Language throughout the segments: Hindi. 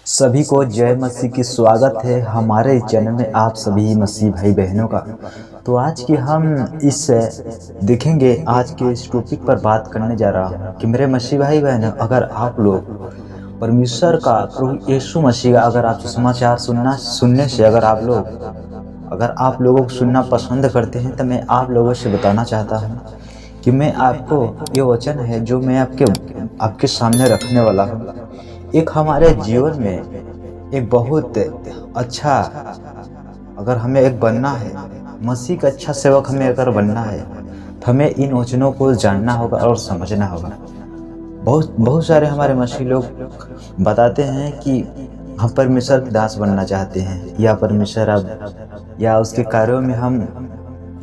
सभी को जय मसीह की स्वागत है हमारे चैनल में आप सभी मसीह भाई बहनों का। तो आज की हम इस देखेंगे आज के इस टॉपिक पर बात करने जा रहा हूँ कि मेरे मसीह भाई बहन, अगर आप लोग परमेश्वर का प्रभु यीशु मसीह का अगर आप समाचार सुनने से अगर आप लोगों को सुनना पसंद करते हैं तो मैं आप लोगों से बताना चाहता हूँ कि मैं आपको ये वचन है जो मैं आपके सामने रखने वाला हूँ। एक हमारे जीवन में एक बहुत अच्छा, अगर हमें एक बनना है, मसीह का अच्छा सेवक हमें अगर बनना है तो हमें इन वचनों को जानना होगा और समझना होगा। बहुत सारे हमारे मसीह लोग बताते हैं कि हम परमेश्वर के दास बनना चाहते हैं या परमेश्वर या उसके कार्यों में हम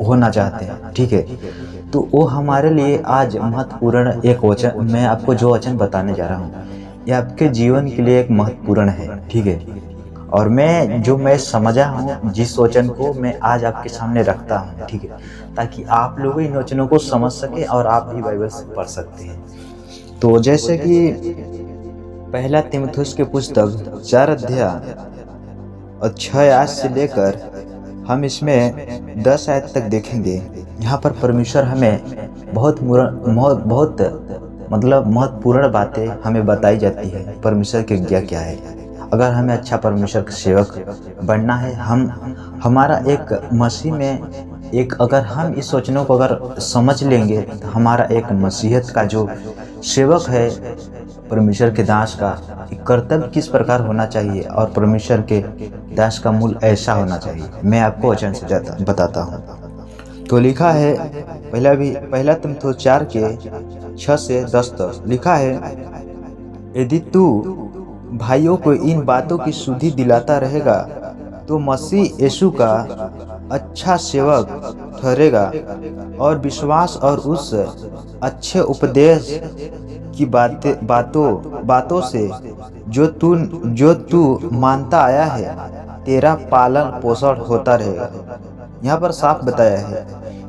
होना चाहते हैं, ठीक है। तो वो हमारे लिए आज महत्वपूर्ण एक वचन, मैं आपको जो वचन बताने जा रहा हूँ ये आपके जीवन के लिए एक महत्वपूर्ण है, ठीक है। और मैं समझा हूँ जिस वचन को मैं आज आपके सामने रखता हूँ, ठीक है, ताकि आप लोग इन वचनों को समझ सके और आप भी बाइबल से पढ़ सकते हैं। तो जैसे कि पहला तीमुथियुस के पुस्तक 4 अध्याय और 6 आयत से लेकर हम इसमें 10 आयत तक देखेंगे। यहाँ पर परमेश्वर हमें बहुत महत्वपूर्ण बातें हमें बताई जाती है। परमेश्वर की आज्ञा क्या है, अगर हमें अच्छा परमेश्वर का सेवक बनना है, हमारा एक मसीह में एक, अगर हम इस वचनों को अगर समझ लेंगे तो हमारा एक मसीहत का जो सेवक है, परमेश्वर के दास का कर्तव्य किस प्रकार होना चाहिए और परमेश्वर के दास का मूल ऐसा होना चाहिए, मैं आपको वचन से बताता हूँ। तो लिखा है पहला तीमुथियुस 4 के 6 से 10 तक लिखा है, यदि तू भाइयों को इन बातों की सुधि दिलाता रहेगा तो मसीह यीशु का अच्छा सेवक ठहरेगा और विश्वास और उस अच्छे उपदेश की बातों से जो तू मानता आया है तेरा पालन पोषण होता रहेगा। यहाँ पर साफ बताया है,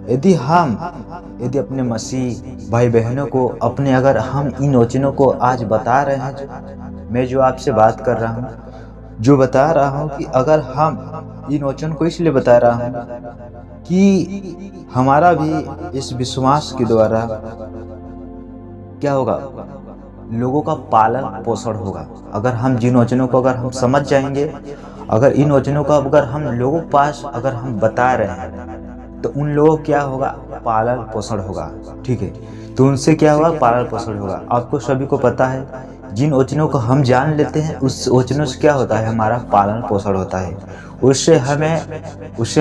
यदि अपने मसीह भाई बहनों को अगर हम इन वचनों को आज बता रहे हैं, मैं जो आपसे बात कर रहा हूँ, जो बता रहा हूँ कि अगर हम इन वचन को इसलिए बता रहा हूँ कि हमारा भी इस विश्वास के द्वारा क्या होगा, लोगों का पालन पोषण होगा। अगर हम जिन वचनों को अगर हम समझ जाएंगे, अगर इन वचनों का अगर हम लोगों के पास अगर हम बता रहे हैं तो उन लोगों क्या होगा, पालन पोषण होगा, ठीक है। तो उनसे क्या होगा, पालन पोषण होगा। आपको सभी को पता है जिन वचनों को हम जान लेते हैं उस वचनों से क्या होता है, हमारा पालन पोषण होता है। उससे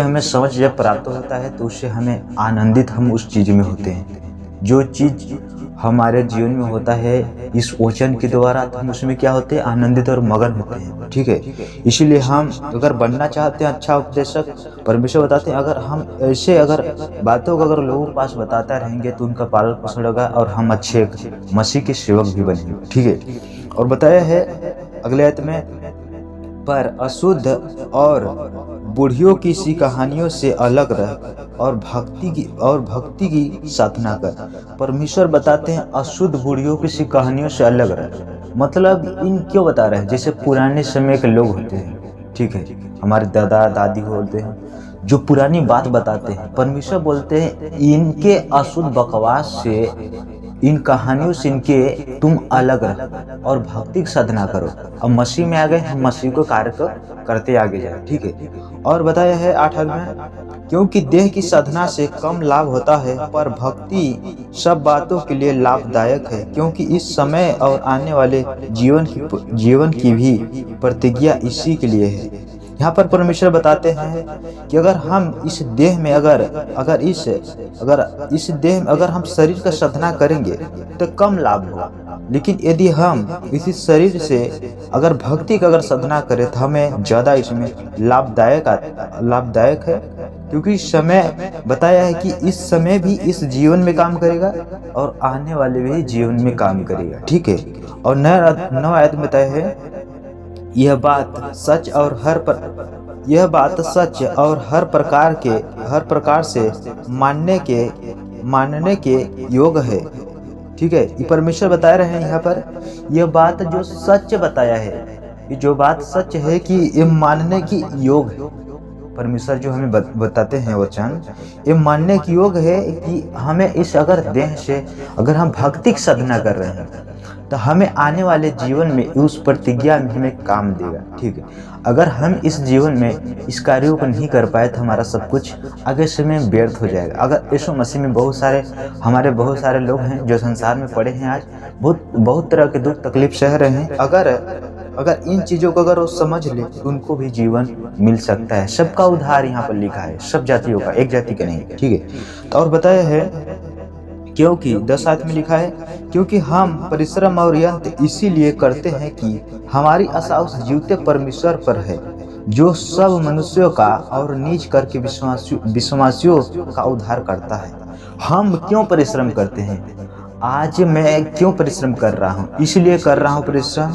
हमें समझ जब प्राप्त होता है तो उससे हमें आनंदित हम उस चीज में होते हैं। जो चीज हमारे जीवन में होता है इस वचन के द्वारा तो हम उसमें क्या होते हैं, आनंदित और मगन होते हैं, ठीक है। इसीलिए हम अगर बनना चाहते हैं अच्छा उपदेशक, परमेश्वर बताते हैं, अगर हम ऐसे अगर बातों को अगर लोगों के पास बताते रहेंगे तो उनका पालन पोषण होगा और हम अच्छे मसीह के सेवक भी बनेंगे, ठीक है। और बताया है अगले आयत में, पर अशुद्ध और बूढ़ियों की सी कहानियों से अलग रह और भक्ति की साधना कर। परमेश्वर बताते हैं अशुद्ध बूढ़ियों की सी कहानियों से अलग रह, मतलब इन क्यों बता रहे हैं, जैसे पुराने समय के लोग होते हैं, ठीक है, हमारे दादा दादी होते हैं जो पुरानी बात बताते हैं। परमेश्वर बोलते हैं इनके अशुद्ध बकवास से, इन कहानियों से इनके तुम अलग रहो और भक्ति की साधना करो। अब मसीह में आ गए, हम मसीह को कार्य करते आगे जाए, ठीक है। और बताया है 8 में, क्योंकि देह की साधना से कम लाभ होता है पर भक्ति सब बातों के लिए लाभदायक है, क्योंकि इस समय और आने वाले जीवन की भी प्रतिज्ञा इसी के लिए है। यहाँ पर परमेश्वर बताते हैं कि अगर हम इस देह में अगर इस देह में अगर हम शरीर का साधना करेंगे तो कम लाभ होगा, लेकिन यदि हम इसी शरीर से अगर भक्ति का अगर साधना करें तो हमें ज़्यादा इसमें लाभदायक है। क्योंकि इस समय बताया है कि इस समय भी इस जीवन में काम करेगा और आने वाले भी जीवन में काम करेगा, ठीक है। और 9 आयत में बताया है, यह बात सच और हर प्रकार से मानने के योग है, ठीक है। ये परमेश्वर बता रहे हैं यहाँ पर, यह बात जो सच बताया है ये जो बात सच है कि ये मानने की योग है। परमेश्वर जो हमें बताते हैं वचन, ये मानने की योग है कि हमें इस अगर देह से अगर हम भक्तिक साधना कर रहे हैं तो हमें आने वाले जीवन में उस प्रतिज्ञा में हमें काम देगा। ठीक है, अगर हम इस जीवन में इस कार्यों को नहीं कर पाए तो हमारा सब कुछ आगे समय में व्यर्थ हो जाएगा। अगर यीशु मसीह में बहुत सारे लोग हैं जो संसार में पड़े हैं, आज बहुत तरह के दुख तकलीफ सह रहे हैं। अगर इन चीज़ों को अगर वो समझ ले तो उनको भी जीवन मिल सकता है। सबका उद्धार यहाँ पर लिखा है, सब जातियों का, एक जाति का नहीं। ठीक है, तो और बताया है क्योंकि 10 में लिखा है, क्योंकि हम परिश्रम और यत्न इसीलिए करते हैं कि हमारी आशा उस जीवते परमेश्वर पर है जो सब मनुष्यों का और नीच करके विश्वासियों का उद्धार करता है। हम क्यों परिश्रम करते हैं? आज मैं क्यों परिश्रम कर रहा हूँ? इसलिए कर रहा हूँ परिश्रम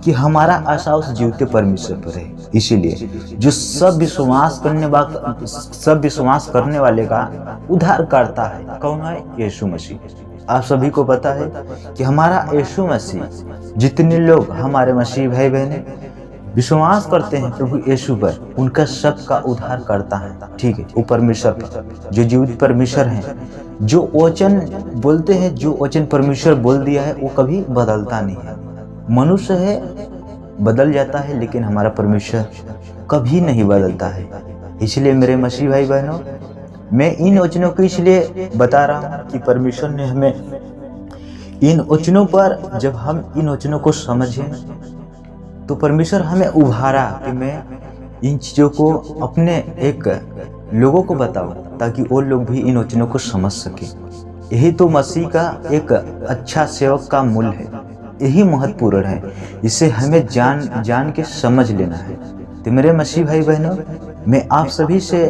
कि हमारा आशा उस जीवते परमेश्वर पर है। इसीलिए जो सब विश्वास करने वाले का उद्धार करता है। कौन है? यीशु मसीह। आप सभी को पता है कि हमारा यीशु मसीह, जितने लोग हमारे मसीह भाई बहने विश्वास करते हैं प्रभु यीशु पर, उनका सबका उद्धार करता है। ठीक है, वो परमेश्वर पर, जो जीवित परमेश्वर है, जो वचन बोलते हैं, जो वचन परमेश्वर बोल दिया है वो कभी बदलता नहीं है। मनुष्य है बदल जाता है, लेकिन हमारा परमेश्वर कभी नहीं बदलता है। इसलिए मेरे मसीह भाई बहनों, मैं इन वचनों को इसलिए बता रहा हूँ कि परमेश्वर ने हमें इन वचनों पर, जब हम इन वचनों को समझें तो परमेश्वर हमें उभारा कि मैं इन चीज़ों को अपने एक लोगों को बताऊं ताकि वो लोग भी इन वचनों को समझ सके। यही तो मसीह का एक अच्छा सेवक का मूल है, यही महत्वपूर्ण है। इसे हमें जान के समझ लेना है। तो मेरे मसीह भाई बहनों, मैं आप सभी से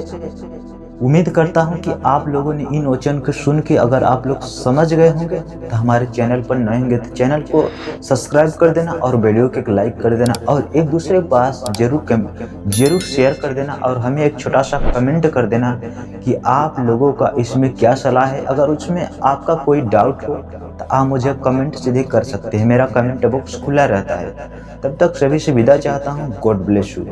उम्मीद करता हूं कि आप लोगों ने इन वचन को सुन के अगर आप लोग समझ गए होंगे तो हमारे चैनल पर नए होंगे तो चैनल को सब्सक्राइब कर देना और वीडियो को एक लाइक कर देना और एक दूसरे के पास जरूर शेयर कर देना और हमें एक छोटा सा कमेंट कर देना कि आप लोगों का इसमें क्या सलाह है। अगर उसमें आपका कोई डाउट हो तो आप मुझे कमेंट सीधे कर सकते हैं। मेरा कमेंट बॉक्स खुला रहता है। तब तक सभी से विदा चाहता हूँ। God bless you.